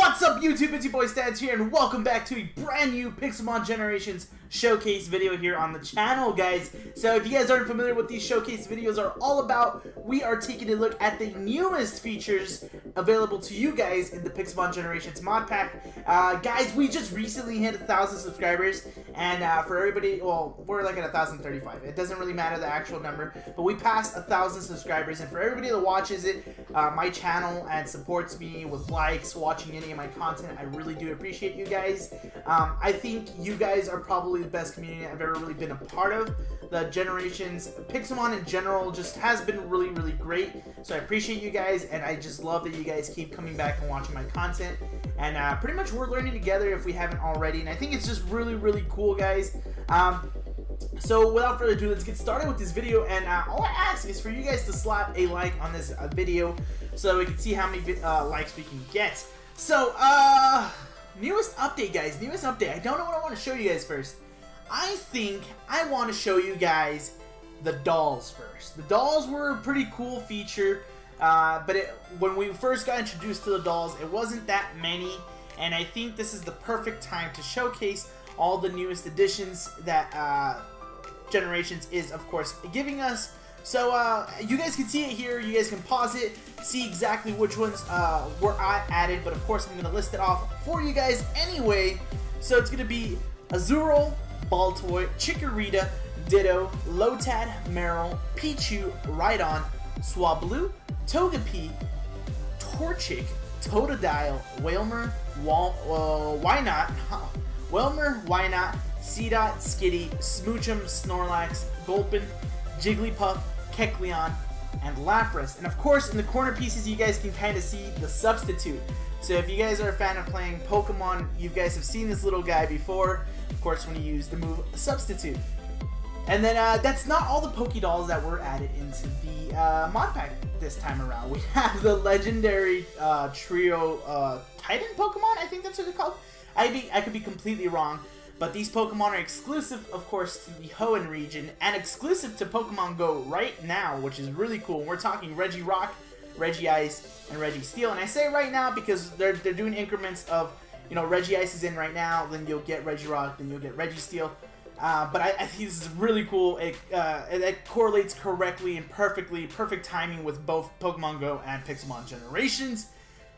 What's up YouTube, it's your boy StanZZ here, and welcome back to a brand new Pixelmon Generations showcase video here on the channel, guys. So if you guys aren't familiar with these showcase videos are all about, we are taking a look at the newest features available to you guys in the Pixelmon Generations mod pack. Guys, we just recently hit 1,000 subscribers, and for everybody, well, we're like at 1,035. It doesn't really matter the actual number, but we passed 1,000 subscribers, and for everybody that watches it, my channel, and supports me with likes, watching any of my content, I really do appreciate you guys. I think you guys are probably the best community I've ever really been a part of. The Generations, Pixelmon in general just has been really, really great. So I appreciate you guys, and I just love that you guys keep coming back and watching my content. And pretty much we're learning together if we haven't already, and I think it's just really, really cool, guys. So without further ado, let's get started with this video, and all I ask is for you guys to slap a like on this video so we can see how many likes we can get. So, newest update, guys, newest update. I don't know what I want to show you guys first. I think I want to show you guys the dolls first. The dolls were a pretty cool feature, but when we first got introduced to the dolls, it wasn't that many, and I think this is the perfect time to showcase all the newest additions that Generations is, of course, giving us. So you guys can see it here, you guys can pause it, see exactly which ones were added, but of course I'm going to list it off for you guys anyway. So it's going to be Azurill, Baltoy, Chikorita, Ditto, Lotad, Meryl, Pichu, Rhydon, Swablu, Togepi, Torchic, Totodile, Wailmer, Wynot, Wailmer, Wynot, Seedot, Skitty, Smoochum, Snorlax, Gulpin, Jigglypuff, Kecleon, and Lapras. And of course, in the corner pieces, you guys can kind of see the substitute. So if you guys are a fan of playing Pokemon, you guys have seen this little guy before, of course, when you use the move substitute. And then that's not all the POKEDOLLS that were added into the mod pack this time around. We have the legendary trio Titan Pokemon, I think that's what they're called. I could be completely wrong. But these Pokemon are exclusive, of course, to the Hoenn region, and exclusive to Pokemon Go right now, which is really cool. We're talking Regirock, Regice, and Registeel. And I say right now because they're doing increments of, you know, Regice is in right now, then you'll get Regirock, then you'll get Registeel. But I think this is really cool. It correlates correctly and perfect timing with both Pokemon Go and Pixelmon Generations.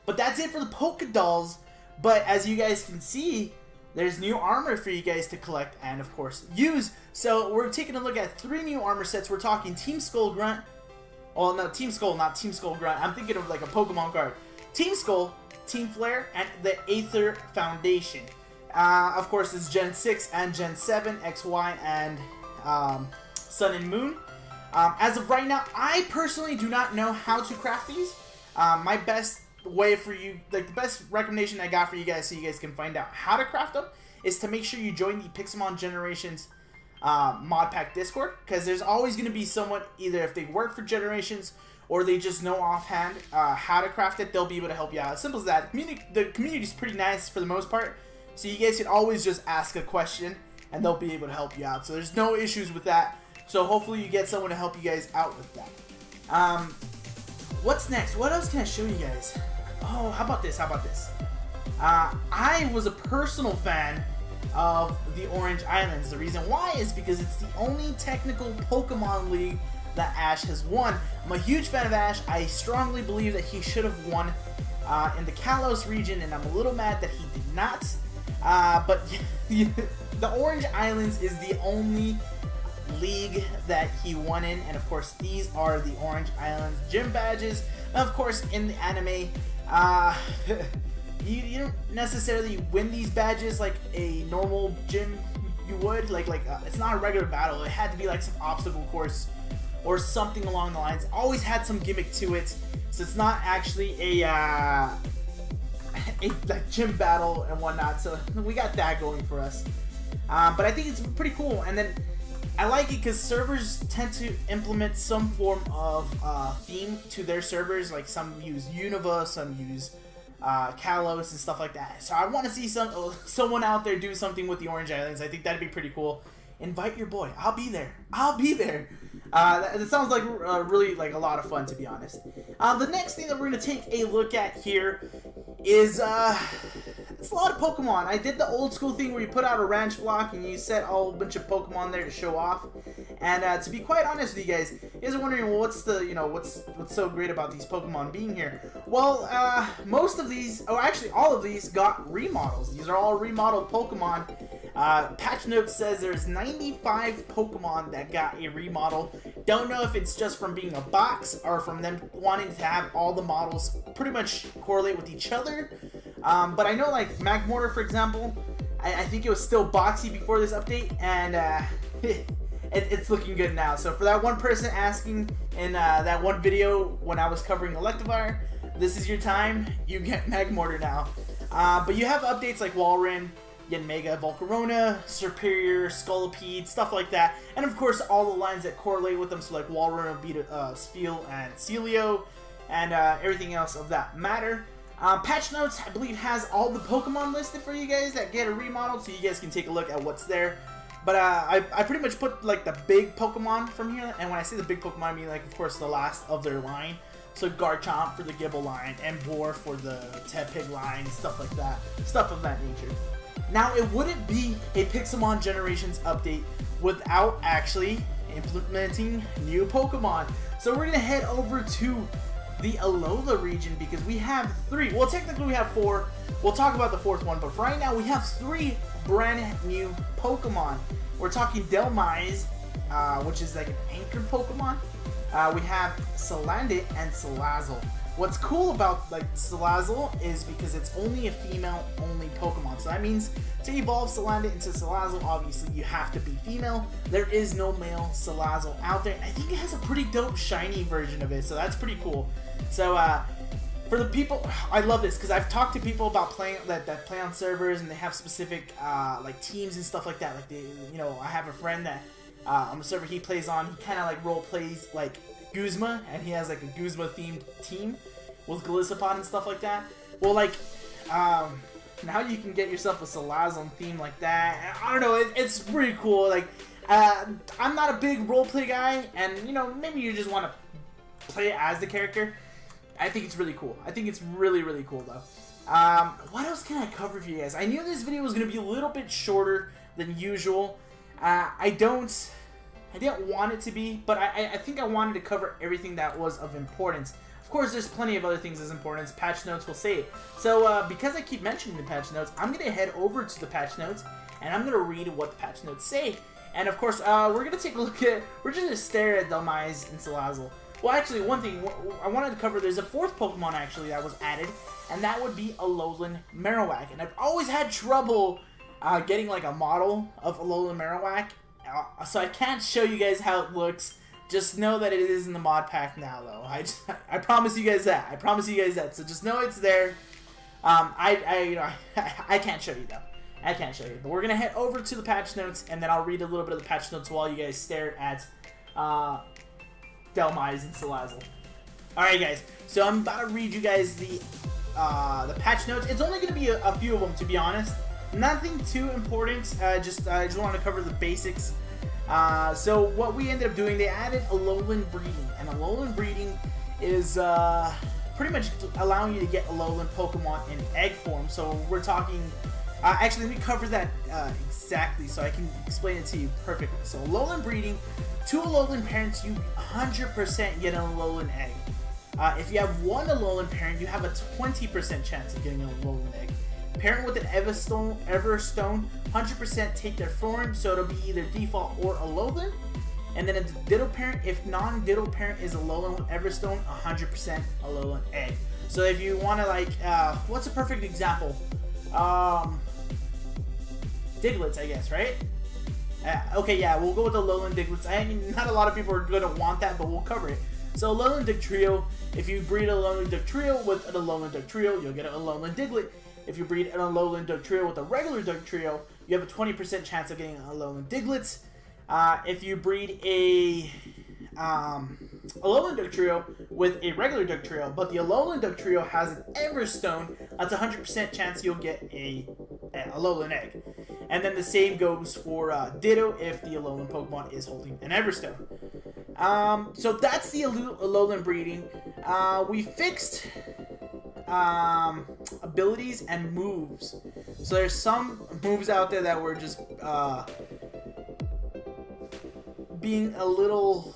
But that's it for the POKEDOLLS. But as you guys can see, there's new armor for you guys to collect and, of course, use. So we're taking a look at 3 new armor sets. We're talking Team Skull Grunt. Well, no, Team Skull, not Team Skull Grunt. I'm thinking of like a Pokemon card. Team Skull, Team Flare, and the Aether Foundation. Of course, it's Gen 6 and Gen 7, XY, and Sun and Moon. As of right now, I personally do not know how to craft these. My best way for you, like the best recommendation I got for you guys so you guys can find out how to craft them is to make sure you join the Pixelmon Generations mod pack Discord, because there's always going to be someone, either if they work for Generations or they just know offhand how to craft it, they'll be able to help you out. As simple as that. The community is pretty nice for the most part, so you guys can always just ask a question and they'll be able to help you out, so there's no issues with that. So hopefully you get someone to help you guys out with that. What's next? What else can I show you guys? Oh, how about this? How about this? I was a personal fan of the Orange Islands. The reason why is because it's the only technical Pokemon League that Ash has won. I'm a huge fan of Ash. I strongly believe that he should have won in the Kalos region, and I'm a little mad that he did not. But the Orange Islands is the only league that he won in, and of course these are the Orange Islands gym badges. Now, of course, in the anime, you don't necessarily win these badges like a normal gym you would. Like it's not a regular battle. It had to be like some obstacle course or something along the lines. Always had some gimmick to it, so it's not actually a like gym battle and whatnot. So we got that going for us. But I think it's pretty cool, and then I like it because servers tend to implement some form of theme to their servers. Like some use Unova, some use Kalos and stuff like that. So I want to see someone out there do something with the Orange Islands. I think that'd be pretty cool. Invite your boy. I'll be there. I'll be there. That sounds like really like a lot of fun, to be honest. The next thing that we're going to take a look at here is it's a lot of Pokemon. I did the old school thing where you put out a ranch block and you set a whole bunch of Pokemon there to show off. And to be quite honest with you guys are wondering, well, what's the, what's so great about these Pokemon being here? Well, most of these, oh, actually all of these got remodels. These are all remodeled Pokemon. Patch notes says there's 95 Pokemon that got a remodel. Don't know if it's just from being a box or from them wanting to have all the models pretty much correlate with each other. But I know, like, Magmortar, for example, I think it was still boxy before this update, and it's looking good now. So for that one person asking in that one video when I was covering Electivire, this is your time. You get Magmortar now. But you have updates like Walrein, you get Mega Volcarona, Superior, Scolipede, stuff like that. And of course, all the lines that correlate with them, so like Walrein, Spheal, and Celio, and everything else of that matter. Patch Notes, I believe, has all the Pokemon listed for you guys that get a remodel, so you guys can take a look at what's there. But I pretty much put like the big Pokemon from here, and when I say the big Pokemon, I mean like, of course, the last of their line. So Garchomp for the Gible line, and Boar for the Tepig line, stuff like that. Stuff of that nature. Now, it wouldn't be a Pixelmon Generations update without actually implementing new Pokemon. So we're going to head over to the ALOLA region because we have 3. Well, technically we have 4. We'll talk about the 4th one, but for right now we have 3 brand new Pokemon. We're talking Dhelmise, which is like an anchored Pokemon. We have Salandit and Salazzle. What's cool about like Salazzle is because it's only a female-only Pokemon. So that means to evolve Salandit into Salazzle, obviously you have to be female. There is no male Salazzle out there. I think it has a pretty dope shiny version of it, so that's pretty cool. So for the people, I love this because I've talked to people about playing that play on servers and they have specific like teams and stuff like that. Like they, I have a friend that on the server he plays on, he kind of like role plays like Guzma, and he has like a Guzma themed team with Golisopod and stuff like that. Well, like now you can get yourself a Salazzle theme like that. I don't know, it's pretty cool. Like I'm not a big roleplay guy, and maybe you just want to play as the character. I think it's really cool. I think it's really, really cool though. What else can I cover for you guys? I knew this video was gonna be a little bit shorter than usual. I didn't want it to be, but I think I wanted to cover everything that was of importance. Of course, there's plenty of other things as importance. Patch notes will say it. So because I keep mentioning the patch notes, I'm going to head over to the patch notes, and I'm going to read what the patch notes say. And of course, we're going to take a look at, we're just going to stare at Dhelmise and Salazzle. Well, actually, one thing I wanted to cover, there's a 4th Pokemon actually that was added, and that would be a Lowland Marowak. And I've always had trouble getting like a model of a Lowland Marowak. So I can't show you guys how it looks. Just know that it is in the mod pack now, though. I promise you guys that. I promise you guys that. So just know it's there. I can't show you though. I can't show you. But we're gonna head over to the patch notes, and then I'll read a little bit of the patch notes while you guys stare at Dhelmise and Salazzle. All right, guys. So I'm about to read you guys the patch notes. It's only gonna be a few of them, to be honest. Nothing too important. I just want to cover the basics. So what we ended up doing, they added a Lowland Breeding, and a Lowland Breeding is pretty much allowing you to get a Lowland Pokemon in egg form. So we're talking. Actually, let me cover that exactly so I can explain it to you perfectly. So Lowland Breeding, to Alolan parents, you 100% get a Alolan egg. If you have one Alolan parent, you have a 20% chance of getting a Alolan egg. Parent with an Everstone, 100% take their form, so it'll be either default or Alolan. And then a Ditto parent, if non-Ditto parent is Alolan with Everstone, 100% Alolan egg. So if you want to like, what's a perfect example? Diglets, I guess, right? Okay, yeah, we'll go with the Lowland Diglets. I mean, not a lot of people are going to want that, but we'll cover it. So Lowland Dugtrio, if you breed a Lowland Dugtrio with a Lowland Dugtrio, you'll get a Lowland Diglett. If you breed a Lowland Dugtrio with a regular Dugtrio, you have a 20% chance of getting a Lowland Diglett. If you breed a Lowland Dugtrio with a regular Dugtrio, but the Lowland Dugtrio has an Everstone, that's a 100% chance you'll get a Alolan egg. And then the same goes for Ditto if the Alolan Pokemon is holding an Everstone. So that's the Alolan Breeding. We fixed abilities and moves. So there's some moves out there that were just being a little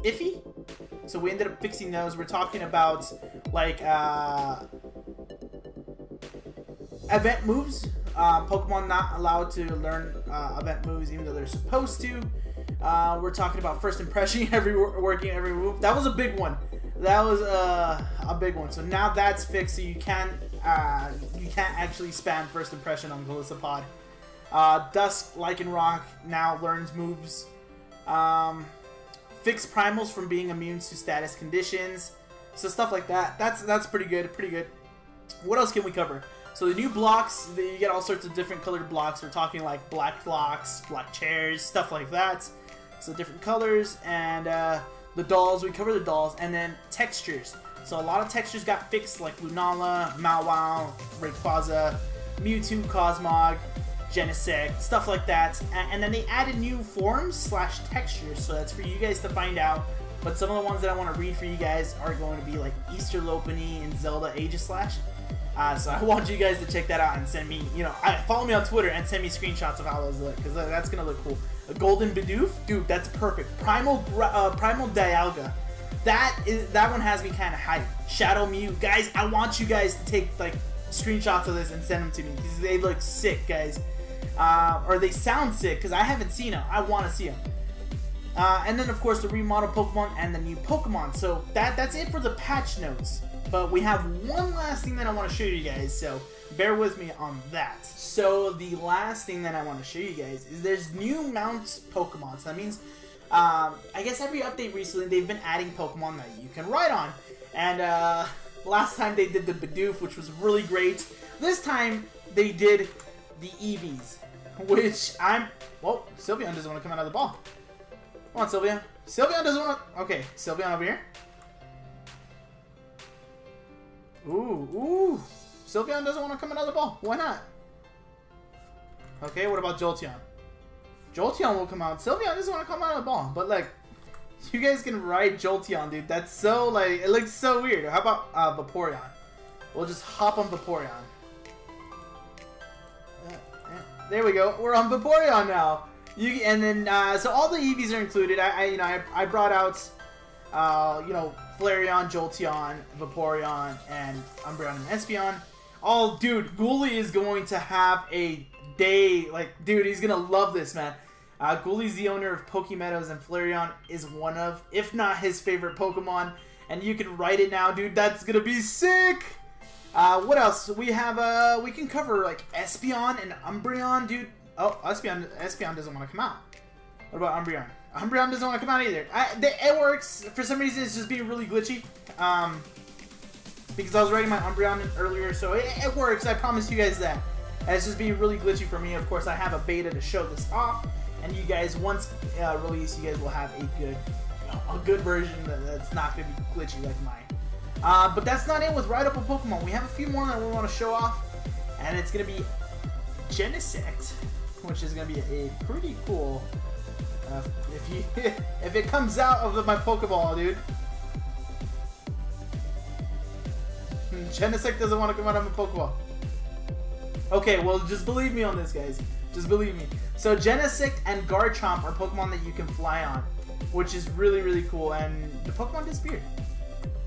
iffy. So we ended up fixing those. We're talking about like event moves. Pokemon not allowed to learn event moves even though they're supposed to. We're talking about first impression, working every move. That was a big one. That was a big one. So now that's fixed, so you can't actually spam first impression on Golisopod. Dusk Lycanroc now learns moves. Fix Primals from being immune to status conditions. So stuff like that. That's pretty good. Pretty good. What else can we cover? So the new blocks, you get all sorts of different colored blocks. We're talking like black blocks, black chairs, stuff like that. So different colors, and the dolls, we cover the dolls, and then textures. So a lot of textures got fixed, like Lunala, Mawile, Rayquaza, Mewtwo, Cosmog, Genesect, stuff like that. And then they added new forms / textures, so that's for you guys to find out. But some of the ones that I want to read for you guys are going to be like Easter Lopunny and Zelda Aegislash. So I want you guys to check that out and send me, follow me on Twitter and send me screenshots of how those look, because that's going to look cool. A Golden Bidoof, dude, that's perfect. Primal Dialga, that one has me kind of hyped. Shadow Mew, guys, I want you guys to take like screenshots of this and send them to me, because they look sick, guys. Or they sound sick, because I haven't seen them. I want to see them. And then, of course, the remodeled Pokemon and the new Pokemon. So that's it for the patch notes. But we have one last thing that I want to show you guys, so bear with me on that. So the last thing that I want to show you guys is there's new mount Pokemon. So that means, I guess every update recently, they've been adding Pokemon that you can ride on. And last time they did the Bidoof, which was really great. This time, they did the Eevees, which well, Sylveon doesn't want to come out of the ball. Come on, Sylveon. Sylveon doesn't want to... Okay, Sylveon over here. Ooh. Sylveon doesn't want to come out of the ball. Why not? Okay, what about Jolteon? Jolteon will come out. Sylveon doesn't want to come out of the ball. But, like, you guys can ride Jolteon, dude. That's so, like, it looks so weird. How about Vaporeon? We'll just hop on Vaporeon. There we go. We're on Vaporeon now. And then, so all the Eevees are included. I brought out, Flareon, Jolteon, Vaporeon, and Umbreon and Espeon. Dude, Ghoulie is going to have a day. Like, dude, he's gonna love this, man. Ghoulie's the owner of Pokemeadows, and Flareon is one of, if not his favorite Pokemon. And you can ride it now, dude. That's gonna be sick. What else? We have, we can cover, like, Espeon and Umbreon, dude. Oh, Espeon doesn't want to come out. What about Umbreon? Umbreon doesn't want to come out either. It works. For some reason, it's just being really glitchy. Because I was writing my Umbreon earlier, so it works. I promise you guys that. And it's just being really glitchy for me. Of course, I have a beta to show this off. And you guys, once released, you guys will have a good version that's not going to be glitchy like mine. But that's not it with Ride-Up with Pokemon. We have a few more that we want to show off. And it's going to be Genesect, which is going to be a pretty cool... if it comes out of my Pokeball, dude. Genesect doesn't want to come out of my Pokeball. Okay, well, just believe me on this, guys. Just believe me. So Genesect and Garchomp are Pokemon that you can fly on, which is really, really cool. And the Pokemon disappeared.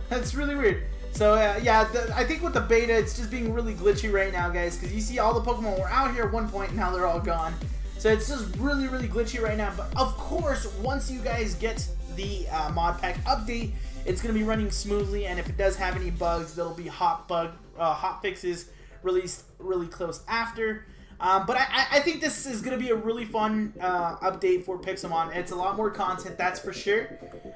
That's really weird. So, I think with the beta, it's just being really glitchy right now, guys. Because you see all the Pokemon were out here at one point, and now they're all gone. So it's just really, really glitchy right now. But of course, once you guys get the mod pack update, it's going to be running smoothly. And if it does have any bugs, there'll be hot fixes released really close after. But I think this is going to be a really fun update for Pixelmon. It's a lot more content, that's for sure.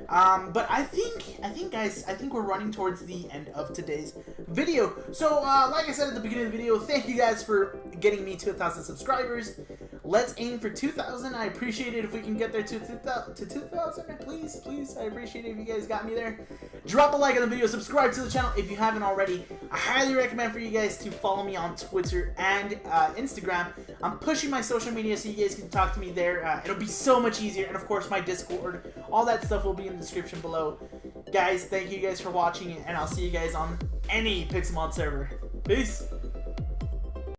But I think, guys, we're running towards the end of today's video. So, like I said at the beginning of the video, thank you guys for getting me to 1,000 subscribers. Let's aim for 2,000. I appreciate it if we can get there to 2,000. Please. I appreciate it if you guys got me there. Drop a like on the video. Subscribe to the channel if you haven't already. I highly recommend for you guys to follow me on Twitter and Instagram. I'm pushing my social media so you guys can talk to me there. It'll be so much easier. And, of course, my Discord. All that stuff will be in the description below. Guys, thank you guys for watching, and I'll see you guys on any Pixelmon server. Peace!